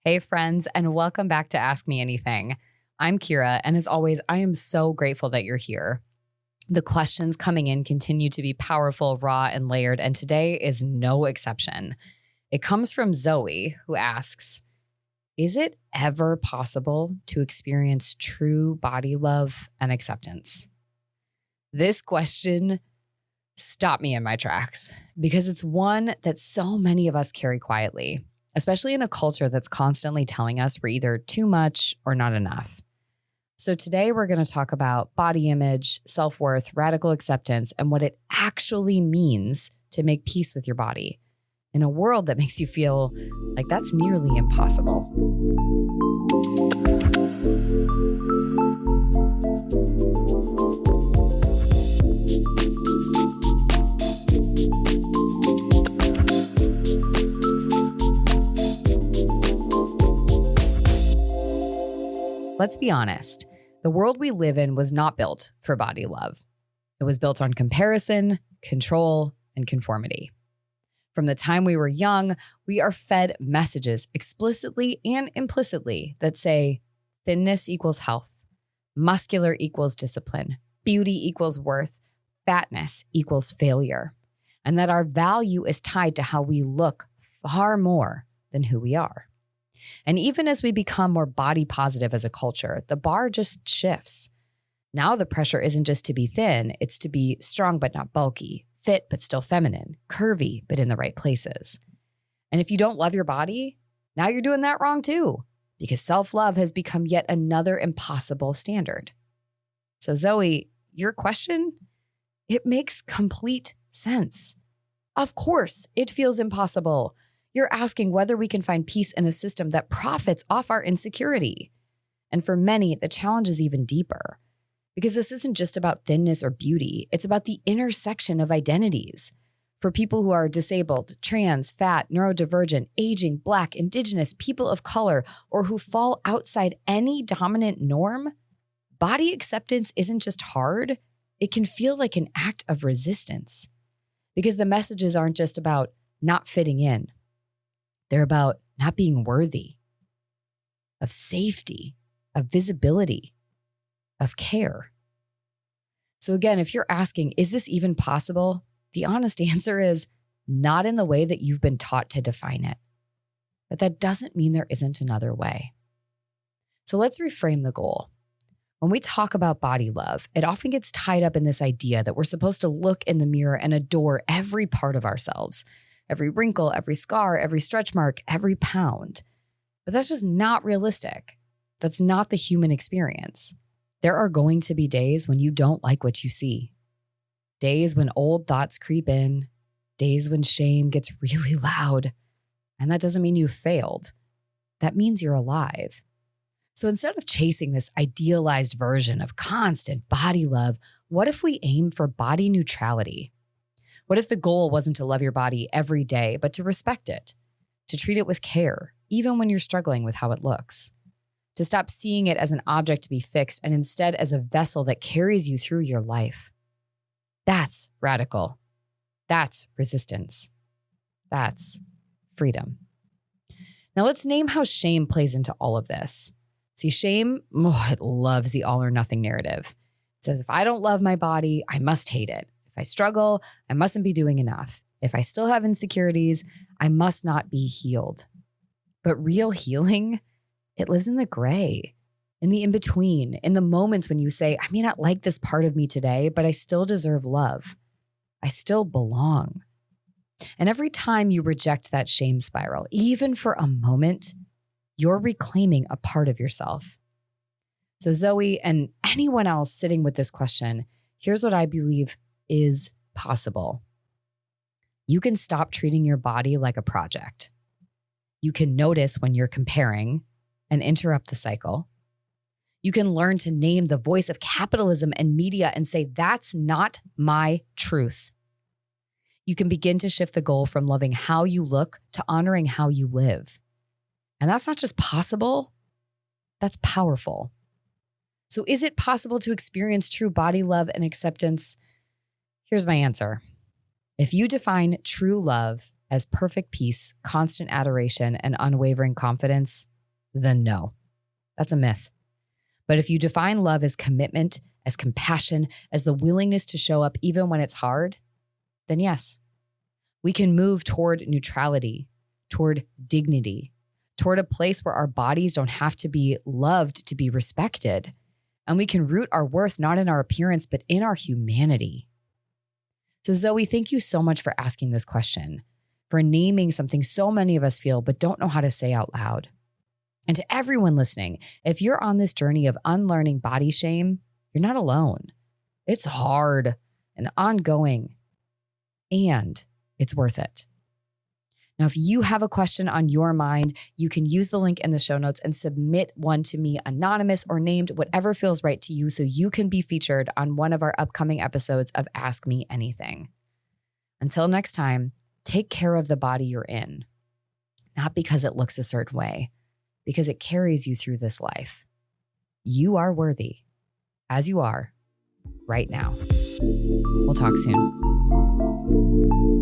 Hey, friends, and welcome back to Ask Me Anything. I'm Kira, and as always, I am so grateful that you're here. The questions coming in continue to be powerful, raw, and layered, and today is no exception. It comes from Zoe, who asks, is it ever possible to experience true body love and acceptance? This question stopped me in my tracks because it's one that so many of us carry quietly, especially in a culture that's constantly telling us we're either too much or not enough. So today we're going to talk about body image, self-worth, radical acceptance, and what it actually means to make peace with your body in a world that makes you feel like that's nearly impossible. Let's be honest, the world we live in was not built for body love. It was built on comparison, control, and conformity. From the time we were young, we are fed messages explicitly and implicitly that say thinness equals health, muscular equals discipline, beauty equals worth, fatness equals failure, and that our value is tied to how we look far more than who we are. And even as we become more body positive as a culture, the bar just shifts. Now the pressure isn't just to be thin, it's to be strong but not bulky, fit but still feminine, curvy but in the right places. And if you don't love your body, now you're doing that wrong too, because self-love has become yet another impossible standard. So Zoe, your question, it makes complete sense. Of course, it feels impossible. You're asking whether we can find peace in a system that profits off our insecurity. And for many, the challenge is even deeper because this isn't just about thinness or beauty. It's about the intersection of identities. For people who are disabled, trans, fat, neurodivergent, aging, Black, Indigenous, people of color, or who fall outside any dominant norm, body acceptance isn't just hard. It can feel like an act of resistance because the messages aren't just about not fitting in. They're about not being worthy, of safety, of visibility, of care. So again, if you're asking, is this even possible? The honest answer is not in the way that you've been taught to define it. But that doesn't mean there isn't another way. So let's reframe the goal. When we talk about body love, it often gets tied up in this idea that we're supposed to look in the mirror and adore every part of ourselves. Every wrinkle, every scar, every stretch mark, every pound. But that's just not realistic. That's not the human experience. There are going to be days when you don't like what you see. Days when old thoughts creep in. Days when shame gets really loud. And that doesn't mean you failed. That means you're alive. So instead of chasing this idealized version of constant body love, what if we aim for body neutrality? What if the goal wasn't to love your body every day, but to respect it, to treat it with care, even when you're struggling with how it looks, to stop seeing it as an object to be fixed and instead as a vessel that carries you through your life? That's radical. That's resistance. That's freedom. Now let's name how shame plays into all of this. See, shame, it loves the all or nothing narrative. It says, if I don't love my body, I must hate it. If I struggle, I mustn't be doing enough. If I still have insecurities, I must not be healed. But real healing, it lives in the gray, in the in-between, in the moments when you say, I may not like this part of me today, but I still deserve love. I still belong. And every time you reject that shame spiral, even for a moment, you're reclaiming a part of yourself. So Zoe and anyone else sitting with this question, here's what I believe is possible. You can stop treating your body like a project. You can notice when you're comparing and interrupt the cycle. You can learn to name the voice of capitalism and media and say, that's not my truth. You can begin to shift the goal from loving how you look to honoring how you live. And that's not just possible, that's powerful. So is it possible to experience true body love and acceptance? Here's my answer. If you define true love as perfect peace, constant adoration, and unwavering confidence, then no, that's a myth. But if you define love as commitment, as compassion, as the willingness to show up even when it's hard, then yes, we can move toward neutrality, toward dignity, toward a place where our bodies don't have to be loved to be respected. And we can root our worth not in our appearance, but in our humanity. So Zoe, thank you so much for asking this question, for naming something so many of us feel but don't know how to say out loud. And to everyone listening, if you're on this journey of unlearning body shame, you're not alone. It's hard and ongoing, and it's worth it. Now, if you have a question on your mind, you can use the link in the show notes and submit one to me, anonymous or named, whatever feels right to you, so you can be featured on one of our upcoming episodes of Ask Me Anything. Until next time, take care of the body you're in, not because it looks a certain way, because it carries you through this life. You are worthy, as you are right now. We'll talk soon.